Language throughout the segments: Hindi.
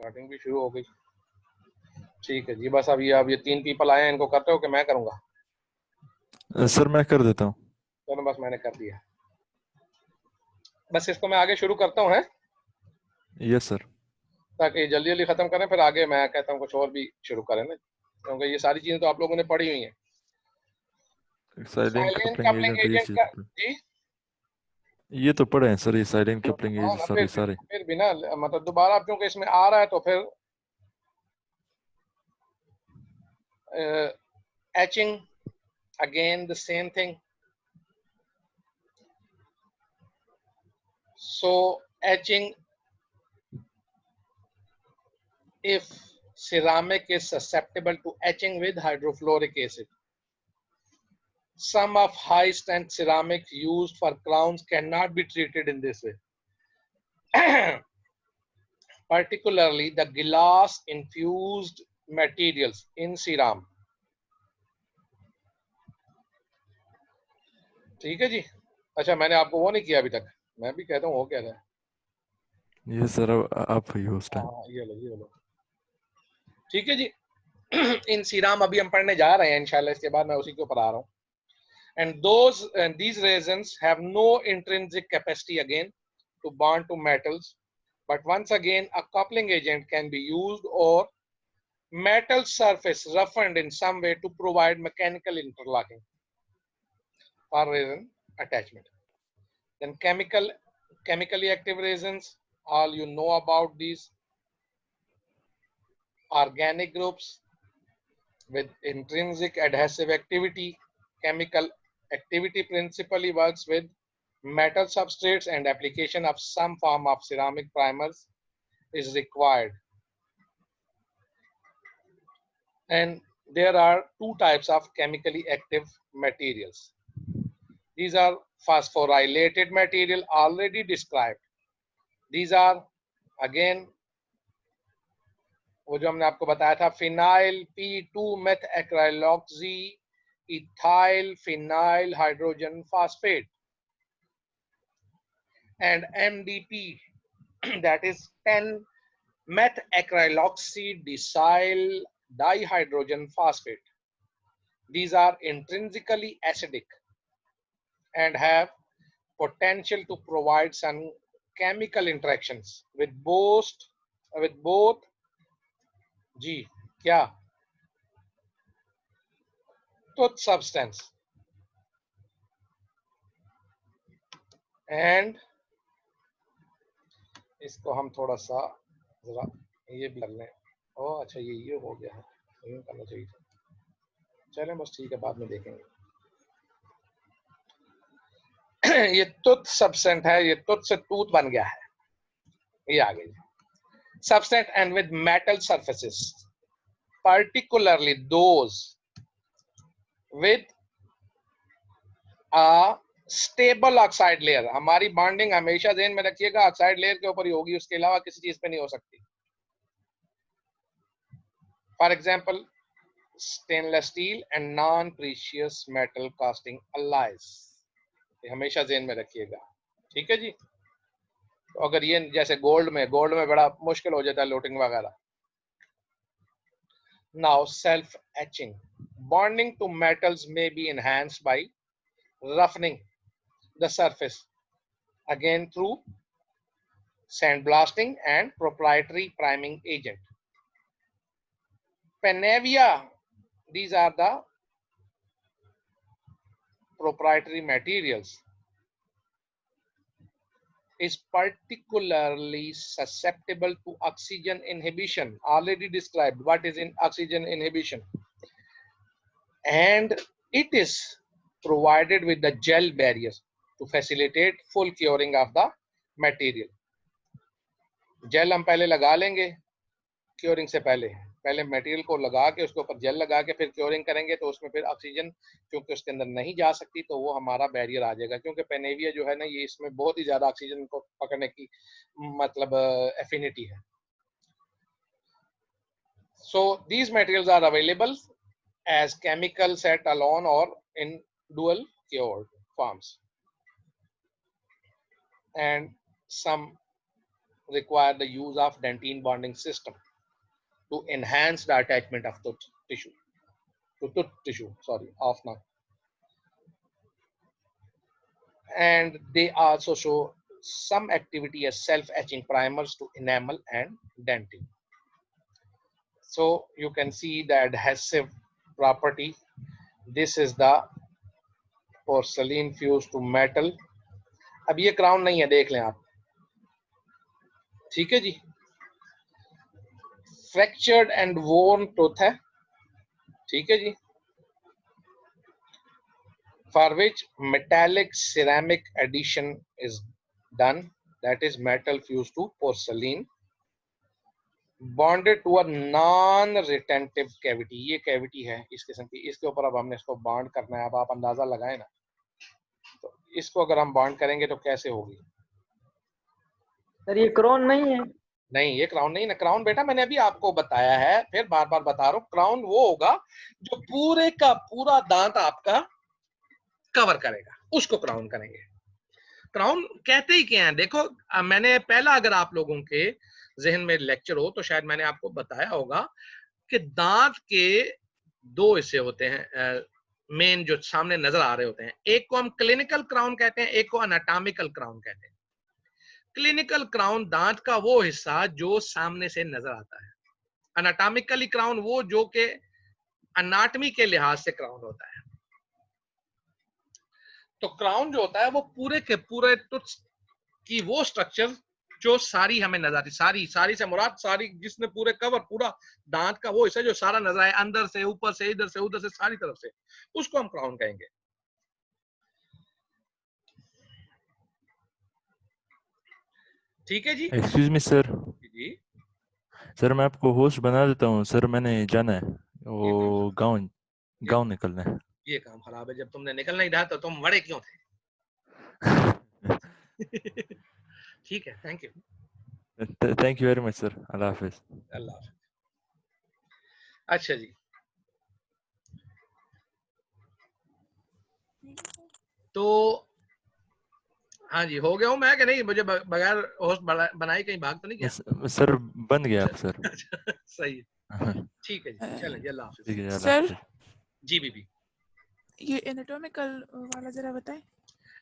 स्टार्टिंग भी शुरू हो गई। ठीक है जी, बस अब ये 3 पीपल आए हैं, इनको करते हो कि मैं करूंगा? सर मैं कर देता हूँ। चलो बस मैंने कर दिया, बस इसको मैं आगे शुरू करता हूँ, है यस सर। ताकि जल्दी जल्दी खत्म करें, फिर आगे मैं कहता हूँ कुछ और भी शुरू करें ना, क्योंकि ये सारी चीजें तो आप लोगों ने पढ़ी हुई हैं। Silent silent coupling coupling agent ये एजेंट चीज का तो जी, ये तो पढ़े हैं सर, ये साइलेंट कपलिंग हाँ एजेंट ना, सॉरी सारे। फिर भी ना, मतलब दोबारा आप क्योंकि इसमें आ रहा है तो फिर etching again the same thing. So etching, if ceramic is susceptible to etching with hydrofluoric acid. Some of high strength ceramics used for crowns cannot be treated in this way. Particularly the glass infused materials in ceram. ठीक है जी। अच्छा, मैंने आपको वो नहीं किया अभी तक, मैं भी कहता हूँ वो क्या है। ये सर अब आप ही होस्ट हैं। हाँ, ये लो। ठीक है जी। इन सीराम अभी हम पढ़ने जा रहे हैं इंशाल्लाह, इसके बाद मैं उसी के ऊपर आ रहा हूँ। And these resins have no intrinsic capacity again to bond to metals, but once again a coupling agent can be used or metal surface roughened in some way to provide mechanical interlocking for resin attachment. Then chemically active resins, all you know about these organic groups with intrinsic adhesive activity. Chemical activity principally works with metal substrates, and application of some form of ceramic primers is required. And there are 2 types of chemically active materials. These are phosphorylated material already described. These are again वो जो हमने आपको बताया था, phenyl P2 meth acryloxy ethyl phenyl hydrogen phosphate, and MDP, that is 10 meth acryloxy decyl dihydrogen phosphate. These are intrinsically acidic and have potential to provide some chemical interactions with both G क्या tooth substance and इसको हम थोड़ा सा जरा ये भी कर लें। ओ अच्छा, ये हो गया है, ये करना चाहिए था। चलें बस ठीक है, बाद में देखेंगे। ये टूथ सब्सटेंट है, ये टूथ से टूथ बन गया है, ये आ गई substrate and with metal surfaces, particularly those with a stable oxide layer. हमारी बॉन्डिंग हमेशा ध्यान में रखिएगा ऑक्साइड लेयर के ऊपर ही होगी, उसके अलावा किसी चीज पे नहीं हो सकती। For example stainless steel and non precious metal casting alloys, हमेशा ध्यान में रखिएगा। ठीक है जी। तो अगर ये जैसे गोल्ड में बड़ा मुश्किल हो जाता है लोटिंग वगैरह। Now self etching, bonding to metals may be enhanced by roughening the surface, again through sandblasting and proprietary priming agent. Panavia, these are the proprietary materials, is particularly susceptible to oxygen inhibition. Already described what is in oxygen inhibition, and it is provided with the gel barrier to facilitate full curing of the material. Gel हम पहले लगा लेंगे क्योरिंग से पहले मटेरियल को लगा के उसके ऊपर जेल लगा के फिर क्योरिंग करेंगे, तो उसमें फिर ऑक्सीजन क्योंकि उसके अंदर नहीं जा सकती, तो वो हमारा बैरियर आ जाएगा। क्योंकि पेनेविया जो है ना, ये इसमें बहुत ही ज्यादा ऑक्सीजन को पकड़ने की मतलब एफिनिटी है। So these materials are available as chemical set alone or in dual cured forms, and some require the use of dentine bonding system to enhance the attachment of tooth tissue of now. And they also show some activity as self-etching primers to enamel and dentin. So you can see the adhesive property. This is the porcelain fused to metal. अब ये क्राउन नहीं है, देख लें आप, ठीक है जी. फ्रैक्चर्ड एंड वोर्न टूथ है, ठीक है जी, for which metallic ceramic addition is done, that is metal fused to porcelain bonded to a non-retentive cavity. ये cavity है इस किस्म की, इसके ऊपर अब हमने इसको बॉन्ड करना है. अब आप अंदाजा लगाएं ना, तो इसको अगर हम बॉन्ड करेंगे तो कैसे होगी. सर ये क्राउन नहीं है? नहीं, ये क्राउन नहीं ना. क्राउन बेटा मैंने अभी आपको बताया है, फिर बार बार बता रहा हूँ, क्राउन वो होगा जो पूरे का पूरा दांत आपका कवर करेगा, उसको क्राउन करेंगे. क्राउन कहते ही क्या है, देखो मैंने पहला, अगर आप लोगों के जहन में लेक्चर हो तो शायद मैंने आपको बताया होगा कि दांत के दो हिस्से होते हैं मेन, जो सामने नजर आ रहे होते हैं. एक को हम क्लिनिकल क्राउन कहते हैं, एक को एनाटॉमिकल क्राउन कहते हैं. क्लिनिकल क्राउन दांत का वो हिस्सा जो सामने से नजर आता है. एनाटॉमिकली क्राउन वो जो के एनाटॉमी के लिहाज से क्राउन होता है. तो क्राउन जो होता है वो पूरे के पूरे टूथ की वो स्ट्रक्चर जो सारी हमें नजर आती, सारी से मुराद सारी, जिसने पूरे कवर पूरा दांत का वो हिस्सा जो सारा नजर आए, अंदर से ऊपर से इधर से उधर से सारी तरफ से, उसको हम क्राउन कहेंगे. ठीक है जी. Excuse me sir. जी सर मैं आपको होस्ट बना देता हूँ सर, मैंने जाना है, वो गाँव निकलना है. ये काम खराब है, जब तुमने निकलना ही था तो तुम बड़े क्यों थे. ठीक है, thank you. Thank you very much sir. अल्लाह हाफिज. अल्लाह हाफिज. अच्छा जी, तो हाँ जी, हो गया हूँ मैं कि नहीं, मुझे बगैर होस्ट बनाए कहीं भाग तो नहीं गया. सर बन गया आप सर. सही है, ठीक है जी, चलें जी, अल्लाह हाफिज. सर जी बीबी, ये एनाटॉमिकल वाला जरा बताएं.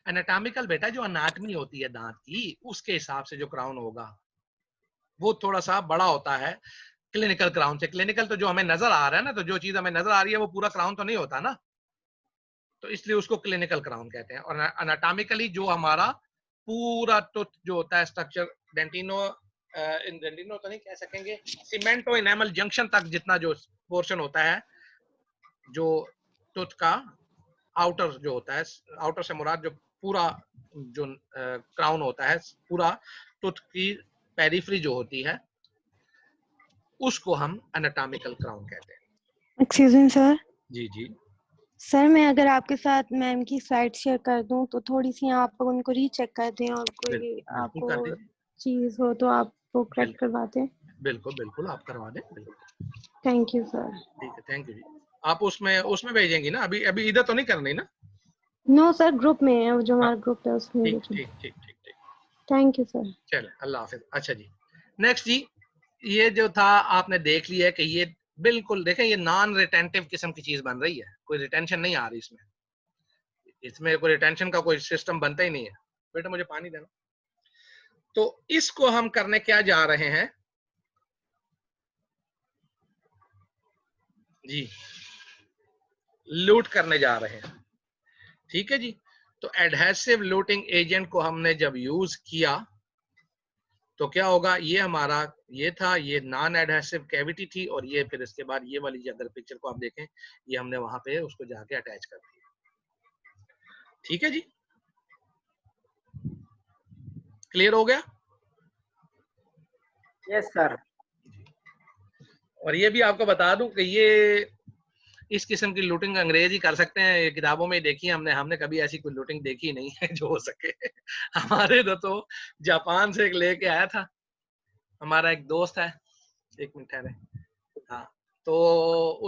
एनाटॉमिकल बेटा जो अनाटमी होती है दांत की, उसके हिसाब से जो क्राउन होगा वो थोड़ा सा बड़ा होता है क्लिनिकल क्राउन से. क्लिनिकल तो जो हमें नजर आ रहा है ना, तो जो चीज हमें नजर आ रही है वो पूरा क्राउन तो नहीं होता ना, तो इसलिए उसको क्लिनिकल क्राउन कहते हैं. और एनाटॉमिकली जो हमारा पूरा टूथ जो होता है स्ट्रक्चर, डेंटिनो तो नहीं कह सकेंगे, सीमेंटो इनेमल जंक्शन तक जितना जो पोर्शन होता है, जो टूथ का आउटर जो होता है, आउटर से मुराद जो पूरा जो क्राउन होता है, पूरा टूथ की पेरिफेरी जो होती है, उसको हम एनाटॉमिकल क्राउन कहते हैं. Excuse me sir. जी जी सर मैं अगर आपके साथ मैम की स्लाइड शेयर कर दूं तो थोड़ी सी आप उनको रीचेक कर दें, और कोई बिल्कुल आपको कर दीजिए. चीज हो तो आप वो करेक्ट करवा दें. बिल्कुल बिल्कुल आप करवा दें. बिल्कुल थैंक यू सर. ठीक है, थैंक यू जी. आप उसमें भेजेंगी ना, अभी इधर तो नहीं करनी ना. नो सर, ग्रुप में है, जो हमारा हाँ, ग्रुप है उसमें. ठीक ठीक ठीक ठीक ठीक. Thank you sir. चले, अल्लाह हाफिज. अच्छा जी, नेक्स्ट जी, ये जो था आपने देख लिया कि ये बिल्कुल देखें, ये नॉन रिटेंटिव किस्म की चीज बन रही है, कोई रिटेंशन नहीं आ रही इसमें. इसमें कोई रिटेंशन का कोई सिस्टम बनता ही नहीं है. बेटा मुझे पानी देना. तो इसको हम करने क्या जा रहे हैं जी, लूट करने जा रहे हैं. ठीक है जी. तो एडहेसिव लूटिंग एजेंट को हमने जब यूज किया तो क्या होगा, ये हमारा ये था, ये नॉन एडहेसिव कैविटी थी, और ये फिर इसके बाद ये वाली अगर पिक्चर को आप देखें, ये हमने वहां पे उसको जाके अटैच कर दिया. ठीक है जी, क्लियर हो गया. Yes sir. और ये भी आपको बता दूं कि ये इस किस्म की लूटिंग अंग्रेज ही कर सकते हैं. ये किताबों में देखी है हमने कभी ऐसी कोई लूटिंग देखी नहीं है जो हो सके. हमारे तो जापान से एक लेके आया था हमारा एक दोस्त है, एक मिनट ठहरे. हाँ, तो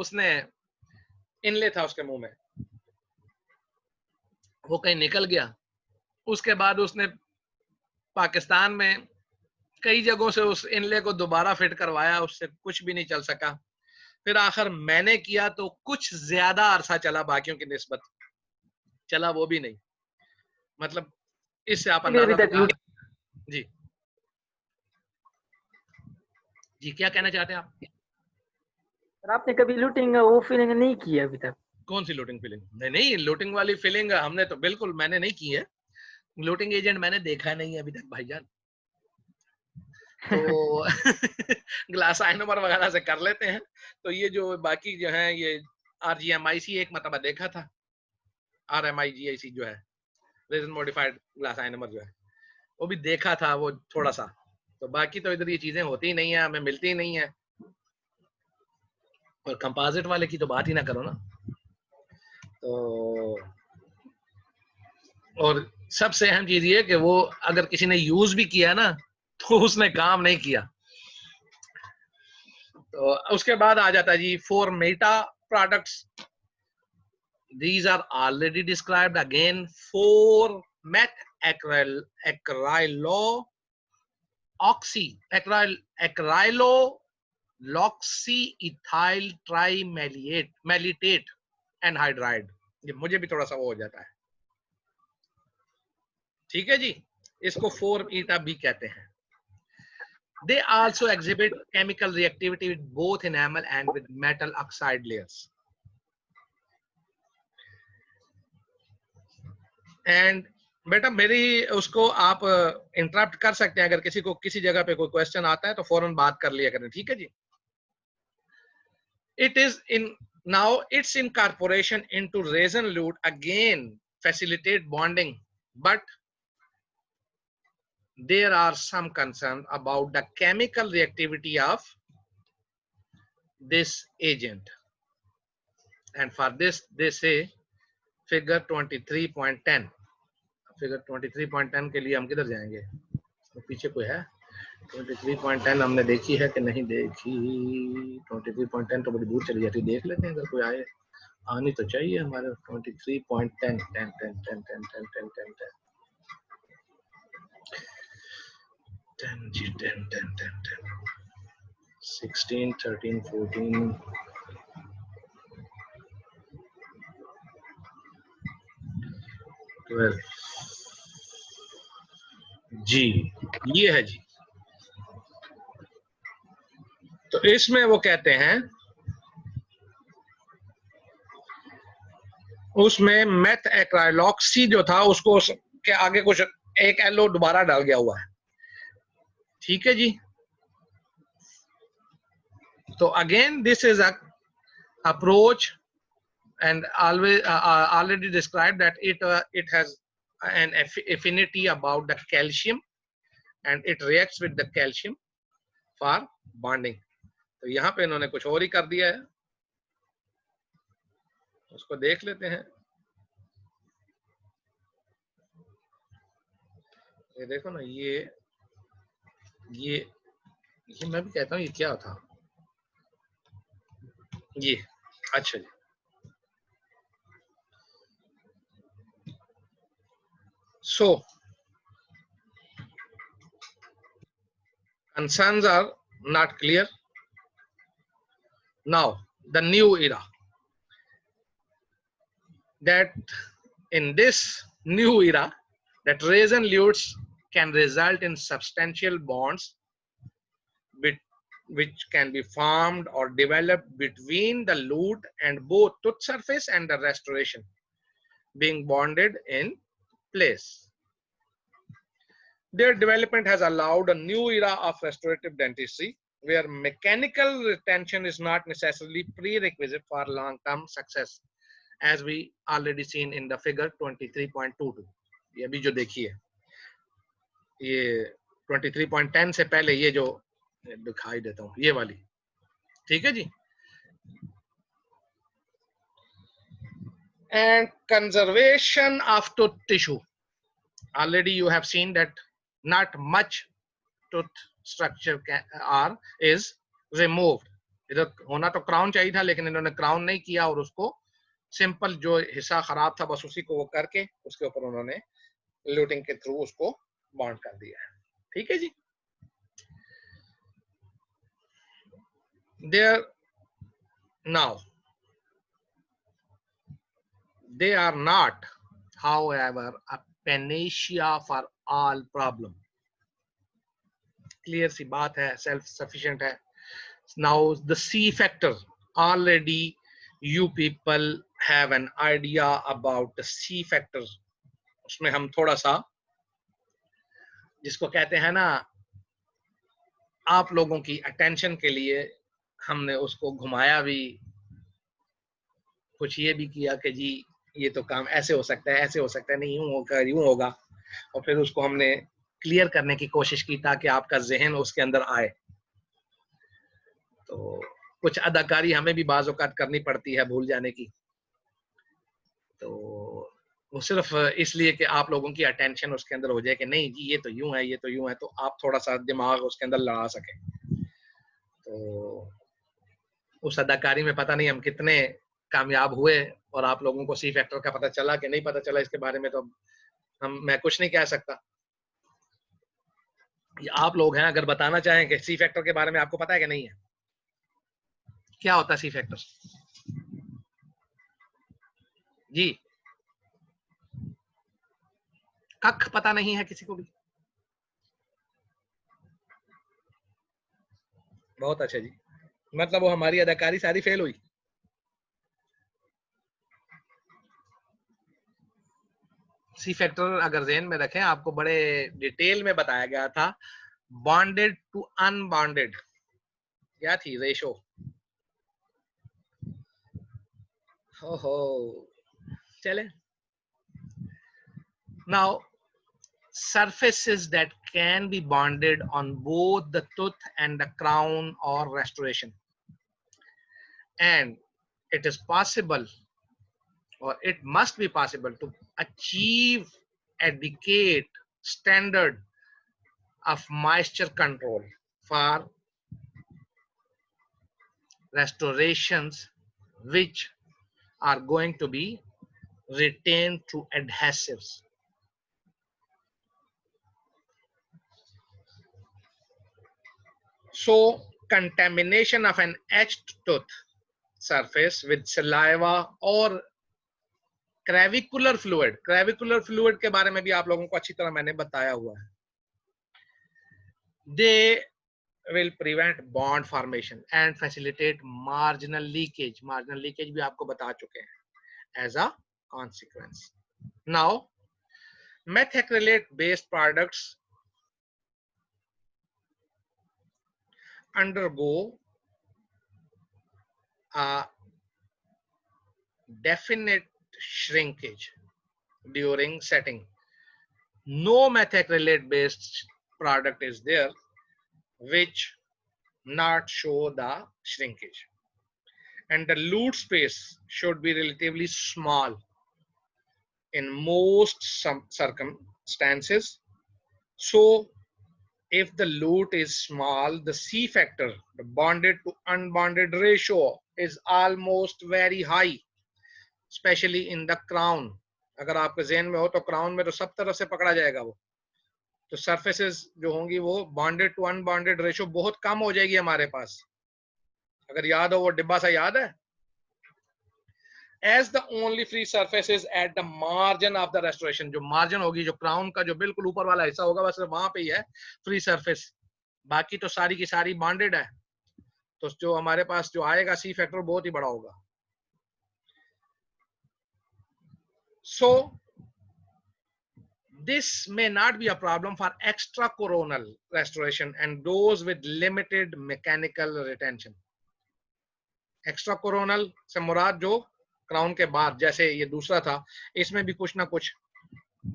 उसने इनले था उसके मुंह में, वो कहीं निकल गया. उसके बाद उसने पाकिस्तान में कई जगहों से उस इनले को दोबारा फिट करवाया, उससे कुछ भी नहीं चल सका। फिर आखिर मैंने किया तो कुछ ज्यादा अरसा चला, बाकियों की निस्बत चला वो भी नहीं। मतलब इससे आप अभी अंदाजा तक लूट जी जी क्या कहना चाहते हैं आप? सर, आपने कभी लूटिंग वो फीलिंग नहीं की है अभी तक? कौन सी लूटिंग फीलिंग? नहीं नहीं, लूटिंग वाली फीलिंग हमने तो बिल्कुल मैंने नहीं की है। लूटिंग एजेंट मैंने देखा नहीं है अभी तक भाईजान। तो ग्लास आइनोमर वगैरह से कर लेते हैं। तो ये जो बाकी जो है ये RGMIC एक मतलब देखा था, RMIGIC जो है रेजन मॉडिफाइड ग्लास आइनोमर जो है वो भी देखा था, वो थोड़ा सा। तो बाकी तो इधर ये चीजें होती ही नहीं है, हमें मिलती ही नहीं है। और कंपोजिट वाले की तो बात ही ना करो ना। तो और सबसे अहम चीज ये कि वो अगर किसी ने यूज भी किया ना तो उसने काम नहीं किया। तो उसके बाद आ जाता है जी for meta products, these are already described again for meth acrylo loxyethyl trimaliate anhydride। ये मुझे भी थोड़ा सा वो हो जाता है, ठीक है जी। इसको 4-eta भी कहते हैं। They also exhibit chemical reactivity with both enamel and with metal oxide layers. And बेटा मेरी उसको आप इंटरप्ट कर सकते हैं, अगर किसी को किसी जगह पे कोई क्वेश्चन आता है तो फौरन बात कर लिया करें, ठीक है जी। It is in now its incorporation into resin lute again facilitate bonding, but there are some concerns about the chemical reactivity of this agent, and for this they say figure 23.10। Figure 23.10 के लिए हम किधर जाएंगे? तो पीछे कोई है? 23.10 हमने देखी है कि नहीं देखी? 23.10 तो बड़ी दूर चली जाती, देख लेते हैं अगर कोई आए, आनी तो चाहिए हमारे। 23.10 10 10 10 10 10 10 10 10 10 जी 10 10 10 10 16 13 14 12 जी, ये है जी। तो इसमें वो कहते हैं उसमें मेथ एक्राइलॉक्सी जो था उसको के आगे कुछ एक एलो दोबारा डाल गया हुआ है, ठीक है जी। तो again this is a approach and always already described that it has an affinity about the calcium and it reacts with the calcium for bonding। तो यहाँ पे इन्होंने कुछ और ही कर दिया है, उसको देख लेते हैं। ये देखो ना, ये मैं भी कहता हूँ ये क्या था ये। अच्छा जी, so concerns are not clear. Now the new era, that in this new era that resin lutes can result in substantial bonds which can be formed or developed between the lute and both tooth surface and the restoration being bonded in place. Their development has allowed a new era of restorative dentistry where mechanical retention is not necessarily prerequisite for long-term success, as we already seen in the figure 23.22। ये अभी जो देखिए ये 23.10 से पहले ये जो दिखाई देता हूँ ये वाली, ठीक है जी। And conservation of tooth tissue, already you have seen that not much tooth structure is removed। इधर होना तो क्राउन चाहिए था लेकिन इन्होंने क्राउन नहीं किया और उसको सिंपल जो हिस्सा खराब था बस उसी को वो करके उसके ऊपर उन्होंने लूटिंग के थ्रू उसको बॉन्ड कर दिया है, ठीक है जी। There now, they are not, however, a panacea for all problem. Clear सी बात है, self sufficient है. Now the C factor, already you people have an idea about the C factor. उसमें हम थोड़ा सा, जिसको कहते हैं ना, आप लोगों की अटेंशन के लिए हमने उसको घुमाया भी, कुछ ये भी किया कि जी ये तो काम ऐसे हो सकता है, ऐसे हो सकता है, नहीं यूं होगा, और फिर उसको हमने क्लियर करने की कोशिश की ताकि आपका जहन उसके अंदर आए. तो कुछ अदाकारी हमें भी बाज़ औक़ात करनी पड़ती है भूल जाने की, तो वो सिर्फ इसलिए कि आप लोगों की अटेंशन उसके अंदर हो जाए कि नहीं जी ये तो यूं है, ये तो यूं है, तो आप थोड़ा सा दिमाग उसके अंदर लड़ा सकें. तो उस अदाकारी में पता नहीं हम कितने कामयाब हुए और आप लोगों को सी फैक्टर का पता चला कि नहीं पता चला, इसके बारे में तो मैं कुछ नहीं कह सकता. ये आप लोग हैं, अगर बताना चाहें कि सी फैक्टर के बारे में आपको पता है कि नहीं है, क्या होता है सी फैक्टर? जी कख पता नहीं है किसी को भी? बहुत अच्छा जी, मतलब वो हमारी अदाकारी सारी फेल हुई. सी फैक्टर अगर ज़हन में रखें, आपको बड़े डिटेल में बताया गया था. बॉन्डेड टू अनबॉन्डेड क्या थी रेशो? हो चले. Now surfaces that can be bonded on both the tooth and the crown or restoration, and it is possible, or it must be possible, to achieve adequate standard of moisture control for restorations which are going to be retained through adhesives. So contamination of an etched tooth surface with saliva or crevicular fluid के बारे में भी आप लोगों को अच्छी तरह मैंने बताया हुआ है. They will prevent bond formation and facilitate marginal leakage. Marginal leakage भी आपको बता चुके हैं as a consequence. Now, methacrylate based products undergo a definite shrinkage during setting. No methacrylate based product is there which not show the shrinkage, and the lute space should be relatively small in most circumstances. So if the lute is small, the C factor, the bonded to unbonded ratio, is almost very high, especially in the crown. अगर आपके ज़हन में हो तो क्राउन में तो सब तरफ से पकड़ा जाएगा वो, तो सरफेसेस जो होंगी वो बॉन्डेड टू अनबॉन्डेड रेशो बहुत कम हो जाएगी हमारे पास. अगर याद हो वो डिब्बा सा याद है, as the only free surface is at the margin of the restoration. जो मार्जिन होगी, जो क्राउन का जो बिल्कुल ऊपर वाला हिस्सा होगा, बस वहां पे ही है फ्री सरफेस, बाकी तो सारी की सारी बॉन्डेड है. तो जो हमारे पास जो आएगा सी फैक्टर बहुत ही बड़ा होगा. So this may not be a problem for extracoronal restoration and those with limited mechanical retention. Extracoronal से मुराद जो क्राउन के बाद, जैसे ये दूसरा था, इसमें भी कुछ ना कुछ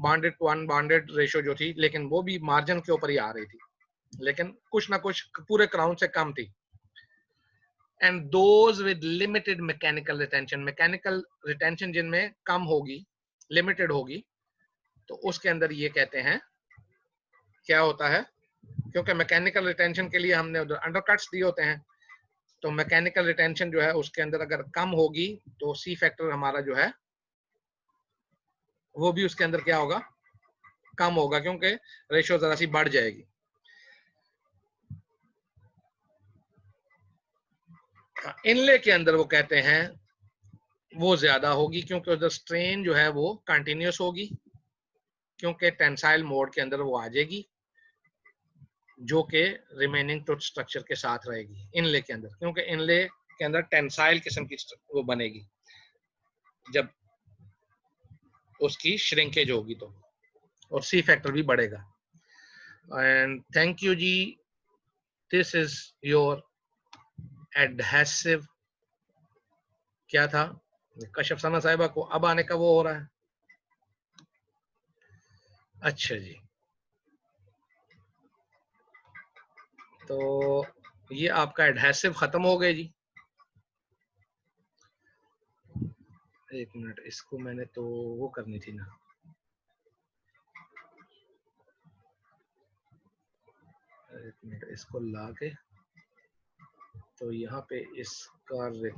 बॉन्डेड टू अनबॉन्डेड रेशो जो थी, लेकिन वो भी मार्जिन के ऊपर ही आ रही थी, लेकिन कुछ ना कुछ पूरे क्राउन से कम थी. And those with limited mechanical retention जिनमें कम होगी, लिमिटेड होगी, तो उसके अंदर ये कहते हैं क्या होता है, क्योंकि मैकेनिकल रिटेंशन के लिए हमने उधर अंडरकट्स दिए होते हैं, तो मैकेनिकल रिटेंशन जो है उसके अंदर अगर कम होगी तो सी फैक्टर हमारा जो है वो भी उसके अंदर क्या होगा, कम होगा, क्योंकि रेशियो जरा सी बढ़ जाएगी. इनले के अंदर वो कहते हैं वो ज्यादा होगी, क्योंकि उधर स्ट्रेन जो है वो कंटिन्यूस होगी, क्योंकि टेंसाइल मोड के अंदर वो आ जाएगी, जो कि रिमेनिंग टूथ स्ट्रक्चर के साथ रहेगी इनले के अंदर, क्योंकि इनले के अंदर टेंसाइल किस्म की वो बनेगी जब उसकी श्रिंकेज होगी तो, और सी फैक्टर भी बढ़ेगा। एंड थैंक यू जी, दिस इज योर एडहेसिव, क्या था, कशफ सना साहिबा को अब आने का वो हो रहा है। अच्छा जी, तो ये आपका एडहेसिव खत्म हो गया जी। एक मिनट, इसको मैंने तो वो करनी थी ना, एक मिनट, इसको ला के तो यहाँ पे इसका